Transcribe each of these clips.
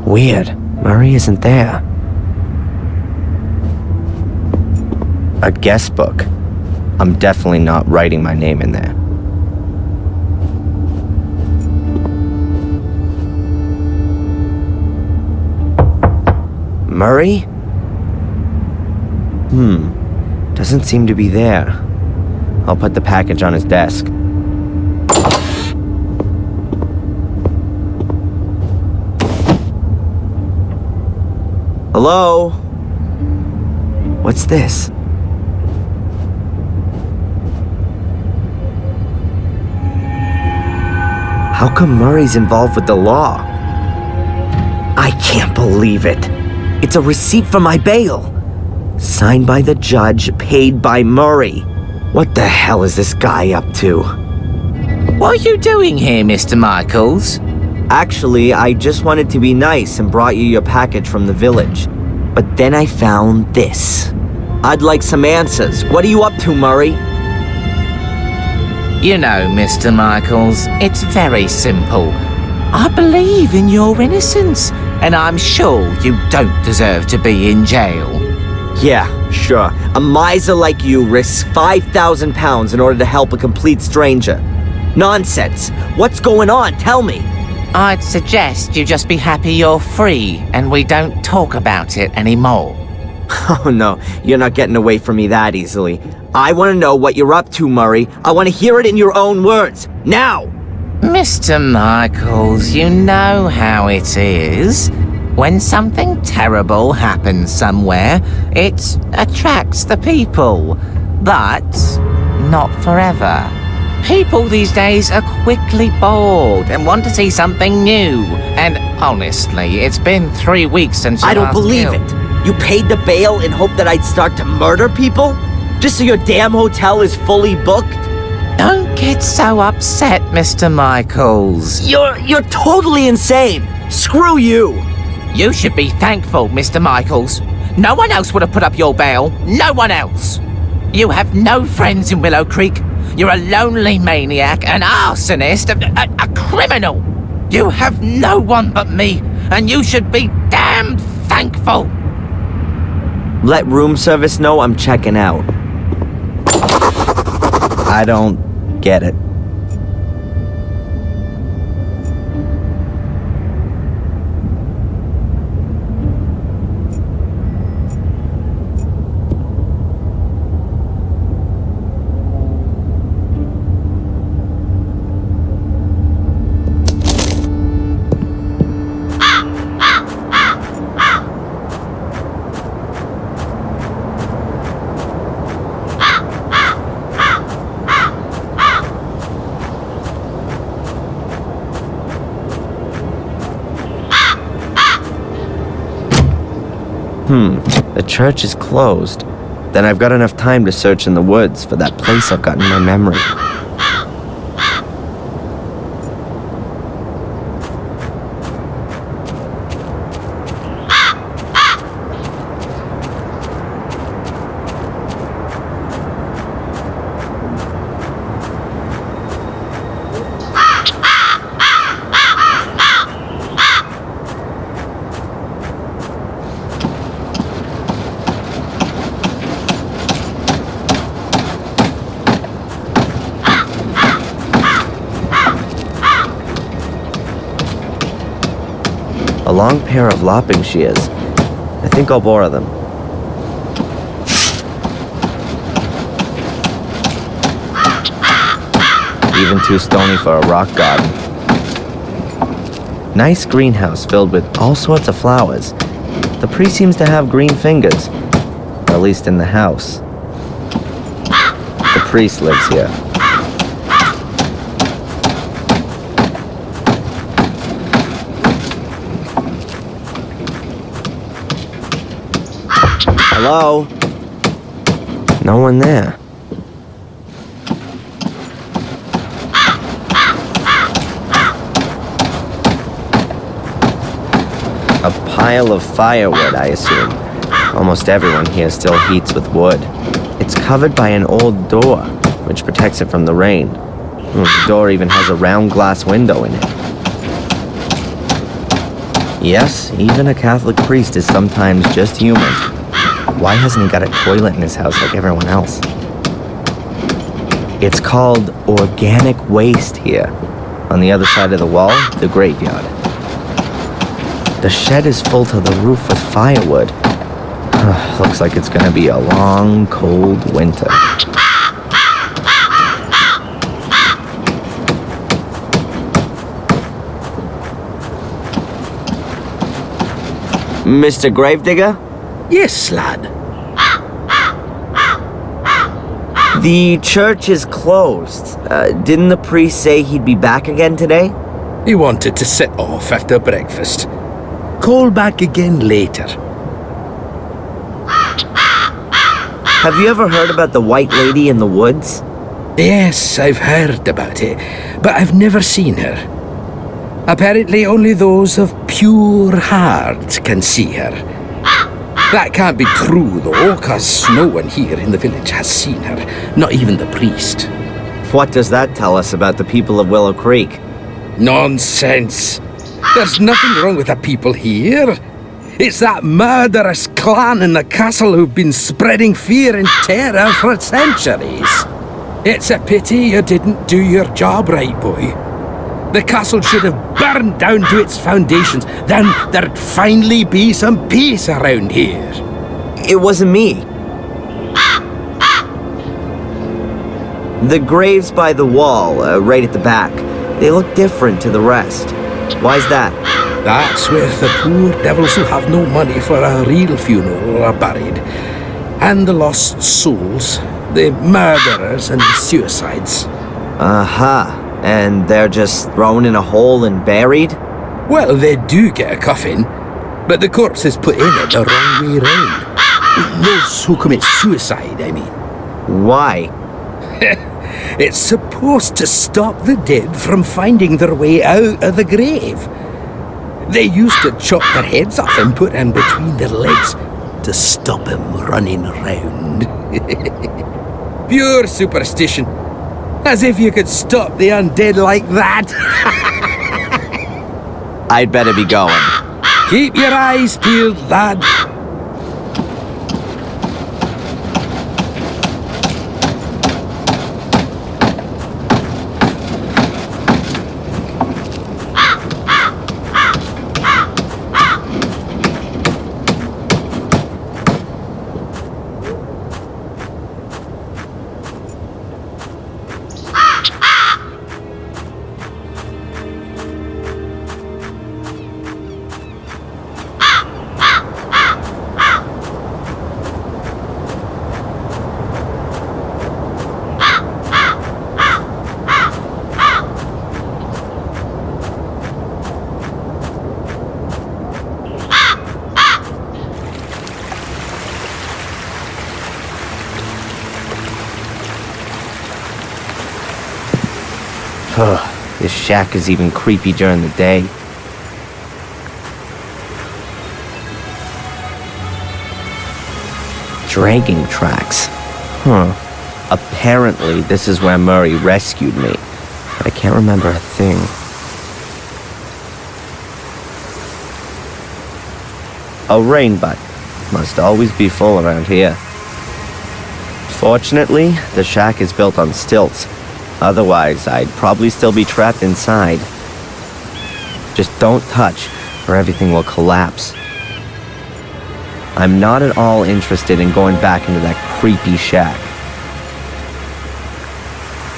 Weird. Murray isn't there. A guest book. I'm definitely not writing my name in there. Murray? Doesn't seem to be there. I'll put the package on his desk. Hello? What's this? How come Murray's involved with the law? I can't believe it. It's a receipt for my bail. Signed by the judge, paid by Murray. What the hell is this guy up to? What are you doing here, Mr. Michaels? Actually, I just wanted to be nice and brought you your package from the village. But then I found this. I'd like some answers. What are you up to, Murray? You know, Mr. Michaels, it's very simple. I believe in your innocence, and I'm sure you don't deserve to be in jail. Yeah, sure. A miser like you risks 5,000 pounds in order to help a complete stranger. Nonsense. What's going on? Tell me. I'd suggest you just be happy you're free, and we don't talk about it anymore. Oh no, you're not getting away from me that easily. I want to know what you're up to, Murray. I want to hear it in your own words. Now! Mr. Michaels, you know how it is. When something terrible happens somewhere, it attracts the people. But not forever. People these days are quickly bored and want to see something new. And honestly, it's been 3 weeks since you I don't last believe killed. it. You paid the bail in hope that I'd start to murder people? Just so your damn hotel is fully booked? Don't get so upset, Mr. Michaels. You're totally insane. Screw you. You should be thankful, Mr. Michaels. No one else would have put up your bail. No one else. You have no friends in Willow Creek. You're a lonely maniac, an arsonist, a criminal. You have no one but me, and you should be damn thankful. Let room service know I'm checking out. I don't get it. The church is closed. Then I've got enough time to search in the woods for that place I've got in my memory. A long pair of lopping shears. I think I'll borrow them. Even too stony for a rock garden. Nice greenhouse filled with all sorts of flowers. The priest seems to have green fingers, or at least in the house. The priest lives here. Hello? No one there. A pile of firewood, I assume. Almost everyone here still heats with wood. It's covered by an old door, which protects it from the rain. The door even has a round glass window in it. Yes, even a Catholic priest is sometimes just human. Why hasn't he got a toilet in his house like everyone else? It's called organic waste here. On the other side of the wall, the graveyard. The shed is full to the roof with firewood. Looks like it's gonna be a long, cold winter. Mr. Gravedigger? Yes, lad. The church is closed. Didn't the priest say he'd be back again today? He wanted to sit off after breakfast. Call back again later. Have you ever heard about the white lady in the woods? Yes, I've heard about it, but I've never seen her. Apparently only those of pure heart can see her. That can't be true, though, 'cause no one here in the village has seen her, not even the priest. What does that tell us about the people of Willow Creek? Nonsense. There's nothing wrong with the people here. It's that murderous clan in the castle who've been spreading fear and terror for centuries. It's a pity you didn't do your job right, boy. The castle should have burned down to its foundations. Then there'd finally be some peace around here. It wasn't me. The graves by the wall, right at the back, they look different to the rest. Why's that? That's where the poor devils who have no money for a real funeral are buried. And the lost souls, the murderers and the suicides. Aha. And they're just thrown in a hole and buried? Well, they do get a coffin, but the corpse is put in it the wrong way round. Those who commit suicide, I mean. Why? It's supposed to stop the dead from finding their way out of the grave. They used to chop their heads off and put them between their legs to stop them running around. Pure superstition. As if you could stop the undead like that. I'd better be going. Keep your eyes peeled, lad. This shack is even creepy during the day. Dragging tracks. Apparently, this is where Murray rescued me, but I can't remember a thing. A rain butt. Must always be full around here. Fortunately, the shack is built on stilts. Otherwise, I'd probably still be trapped inside. Just don't touch, or everything will collapse. I'm not at all interested in going back into that creepy shack.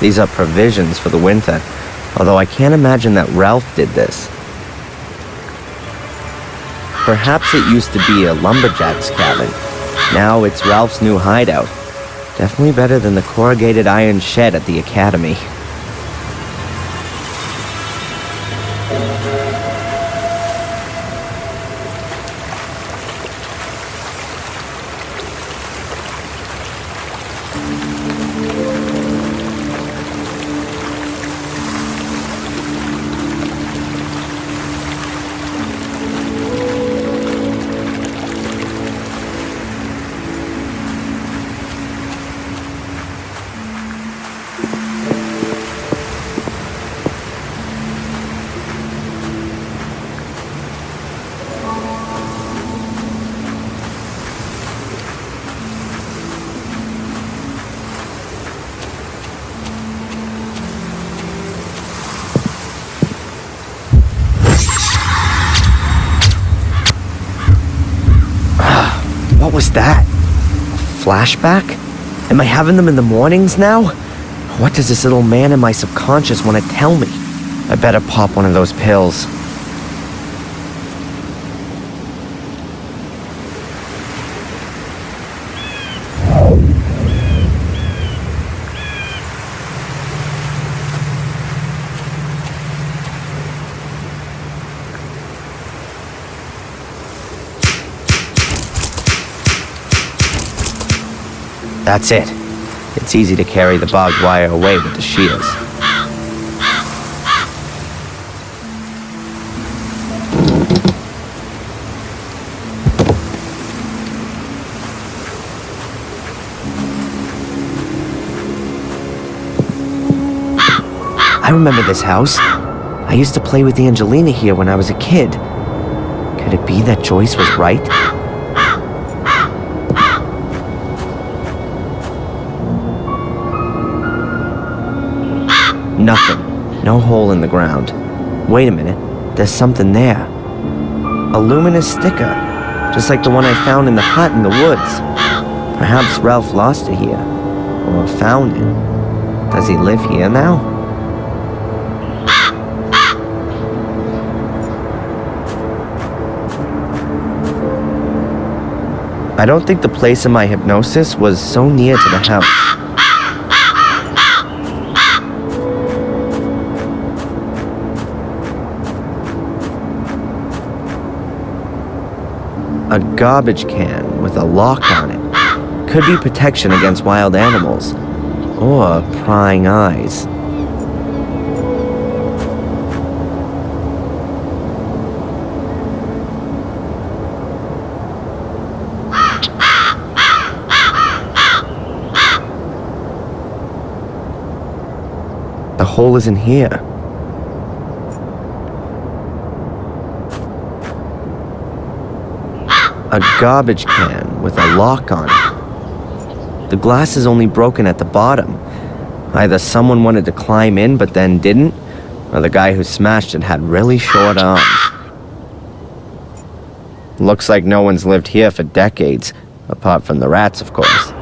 These are provisions for the winter, although I can't imagine that Ralph did this. Perhaps it used to be a lumberjack's cabin. Now it's Ralph's new hideout. Definitely better than the corrugated iron shed at the academy. was that? A flashback? Am I having them in the mornings now? What does this little man in my subconscious want to tell me? I better pop one of those pills. That's it. It's easy to carry the barbed wire away with the shears. I remember this house. I used to play with Angelina here when I was a kid. Could it be that Joyce was right? Nothing. No hole in the ground. Wait a minute. There's something there. A luminous sticker. Just like the one I found in the hut in the woods. Perhaps Ralph lost it here. Or found it. Does he live here now? I don't think the place of my hypnosis was so near to the house. A garbage can with a lock on it. Could be protection against wild animals. Or prying eyes. The hole isn't here. A garbage can with a lock on it. The glass is only broken at the bottom. Either someone wanted to climb in but then didn't, or the guy who smashed it had really short arms. Looks like no one's lived here for decades, apart from the rats, of course.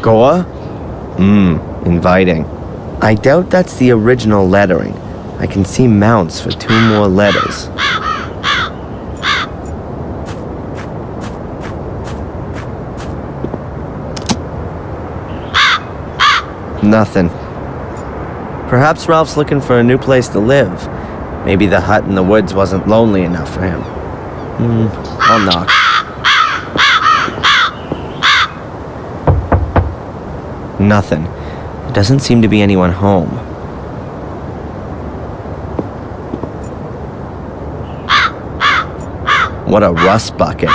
Gore? Inviting. I doubt that's the original lettering. I can see mounts for 2 more letters. Nothing. Perhaps Ralph's looking for a new place to live. Maybe the hut in the woods wasn't lonely enough for him. I'll knock. Nothing. There doesn't seem to be anyone home. What a rust bucket.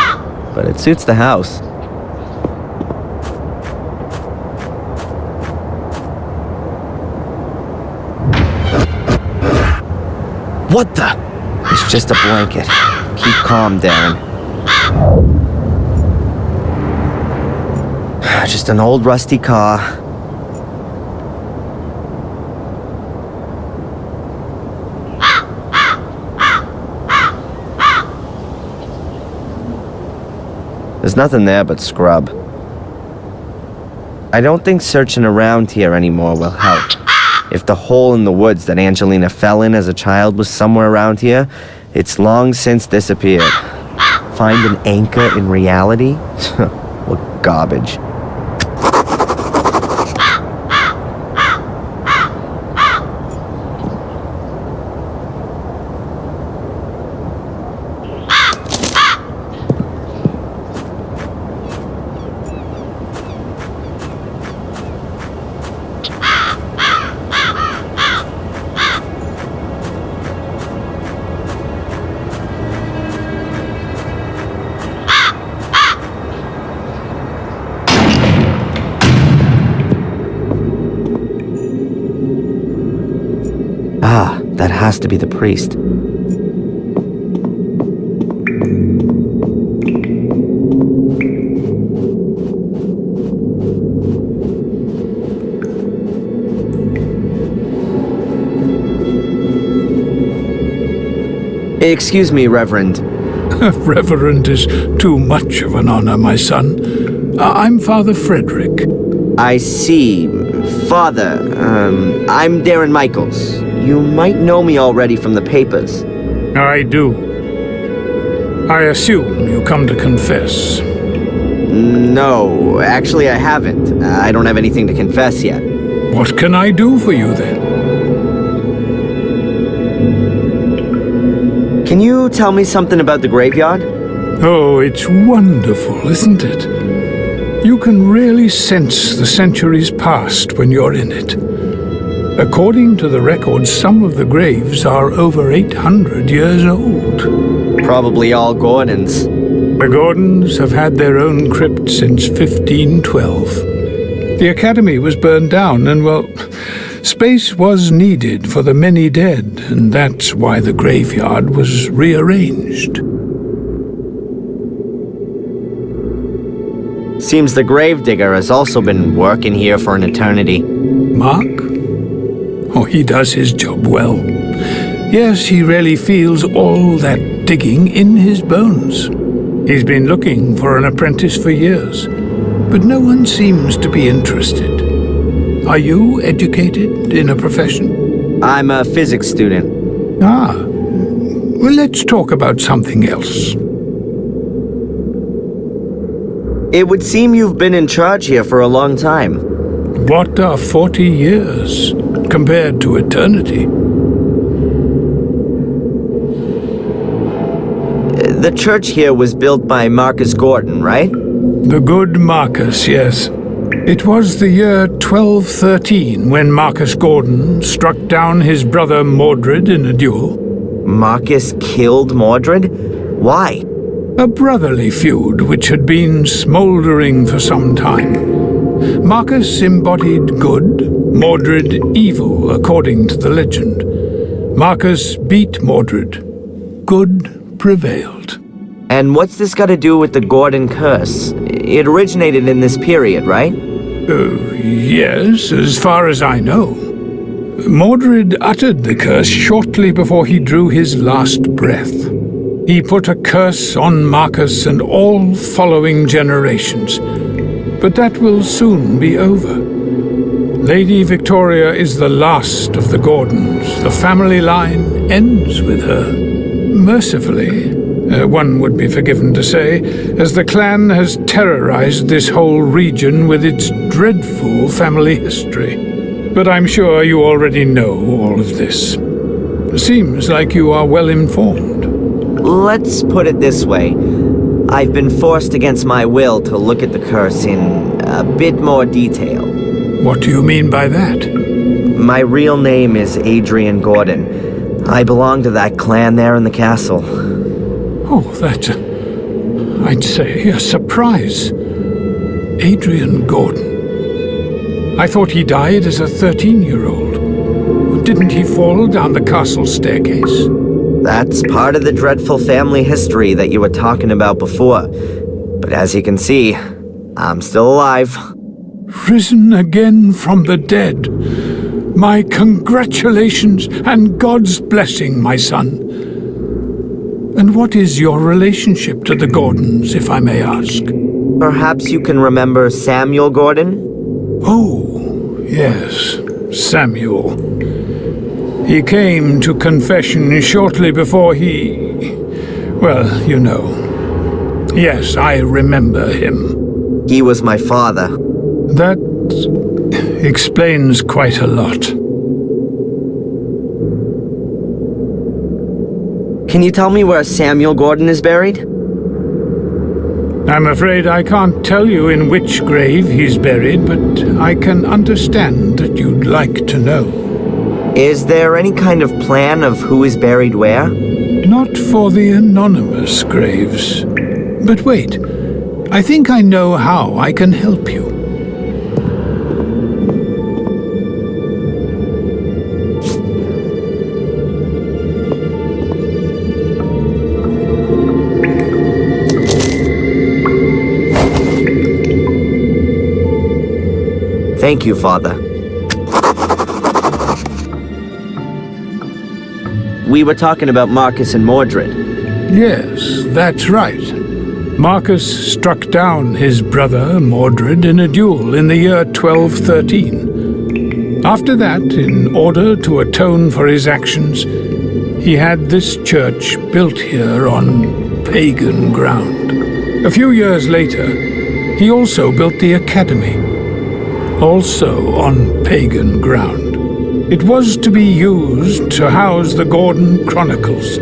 But it suits the house. What the? It's just a blanket. Keep calm, Darren. Just an old rusty car. There's nothing there but scrub. I don't think searching around here anymore will help. If the hole in the woods that Angelina fell in as a child was somewhere around here, it's long since disappeared. Find an anchor in reality? What garbage. That has to be the priest. Excuse me, Reverend. Reverend is too much of an honor, my son. I'm Father Frederick. I see. Father, I'm Darren Michaels. You might know me already from the papers. I do. I assume you come to confess. No, actually I haven't. I don't have anything to confess yet. What can I do for you then? Can you tell me something about the graveyard? Oh, it's wonderful, isn't it? You can really sense the centuries past when you're in it. According to the records, some of the graves are over 800 years old. Probably all Gordons. The Gordons have had their own crypt since 1512. The academy was burned down and, well, space was needed for the many dead, and that's why the graveyard was rearranged. Seems the gravedigger has also been working here for an eternity. Mark? Oh, he does his job well. Yes, he really feels all that digging in his bones. He's been looking for an apprentice for years, but no one seems to be interested. Are you educated in a profession? I'm a physics student. Ah, well, let's talk about something else. It would seem you've been in charge here for a long time. What are 40 years compared to eternity? The church here was built by Marcus Gordon, right? The good Marcus, yes. It was the year 1213 when Marcus Gordon struck down his brother Mordred in a duel. Marcus killed Mordred? Why? A brotherly feud which had been smouldering for some time. Marcus embodied good, Mordred evil, according to the legend. Marcus beat Mordred. Good prevailed. And what's this got to do with the Gordon curse? It originated in this period, right? Yes, as far as I know. Mordred uttered the curse shortly before he drew his last breath. He put a curse on Marcus and all following generations. But that will soon be over. Lady Victoria is the last of the Gordons. The family line ends with her. Mercifully, one would be forgiven to say, as the clan has terrorized this whole region with its dreadful family history. But I'm sure you already know all of this. Seems like you are well informed. Let's put it this way. I've been forced against my will to look at the curse in a bit more detail. What do you mean by that? My real name is Adrian Gordon. I belong to that clan there in the castle. Oh, that's, I'd say, a surprise. Adrian Gordon. I thought he died as a 13-year-old. Didn't he fall down the castle staircase? That's part of the dreadful family history that you were talking about before. But as you can see, I'm still alive. Risen again from the dead. My congratulations and God's blessing, my son. And what is your relationship to the Gordons, if I may ask? Perhaps you can remember Samuel Gordon? Oh, yes, Samuel. He came to confession shortly before he... well, you know. Yes, I remember him. He was my father. That explains quite a lot. Can you tell me where Samuel Gordon is buried? I'm afraid I can't tell you in which grave he's buried, but I can understand that you'd like to know. Is there any kind of plan of who is buried where? Not for the anonymous graves. But wait, I think I know how I can help you. Thank you, Father. we were talking about Marcus and Mordred. Yes, that's right. Marcus struck down his brother Mordred in a duel in the year 1213. After that, in order to atone for his actions, he had this church built here on pagan ground. A few years later, he also built the academy, also on pagan ground. It was to be used to house the Gordon Chronicles,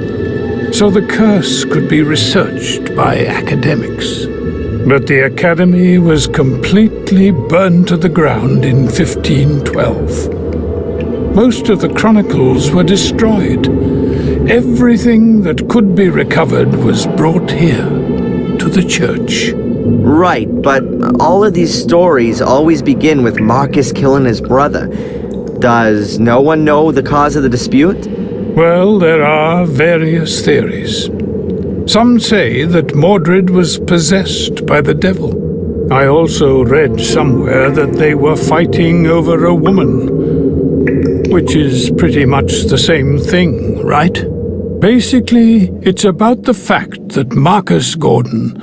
so the curse could be researched by academics. But the academy was completely burned to the ground in 1512. Most of the chronicles were destroyed. Everything that could be recovered was brought here, to the church. Right, but all of these stories always begin with Marcus killing his brother. Does no one know the cause of the dispute? Well, there are various theories. Some say that Mordred was possessed by the devil. I also read somewhere that they were fighting over a woman, which is pretty much the same thing, right? Basically, it's about the fact that Marcus Gordon,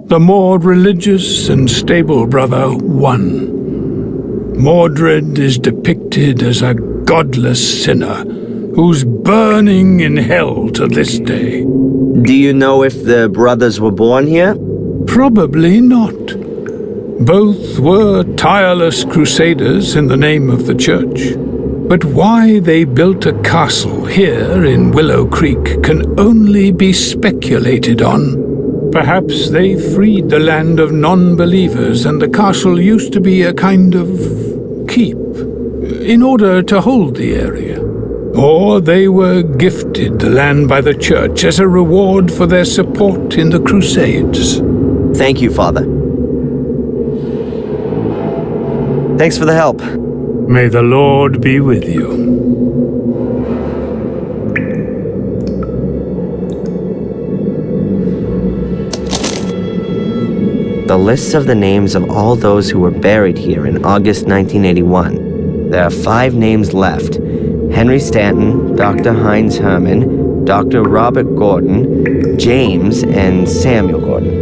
the more religious and stable brother, won. Mordred is depicted as a godless sinner who's burning in hell to this day. Do you know if the brothers were born here? Probably not. Both were tireless crusaders in the name of the church. But why they built a castle here in Willow Creek can only be speculated on. Perhaps they freed the land of non-believers and the castle used to be a kind of keep, in order to hold the area. Or they were gifted the land by the church as a reward for their support in the Crusades. Thank you, Father. Thanks for the help. May the Lord be with you. The lists of the names of all those who were buried here in August 1981. There are 5 names left. Henry Stanton, Dr. Heinz Herman, Dr. Robert Gordon, James, and Samuel Gordon.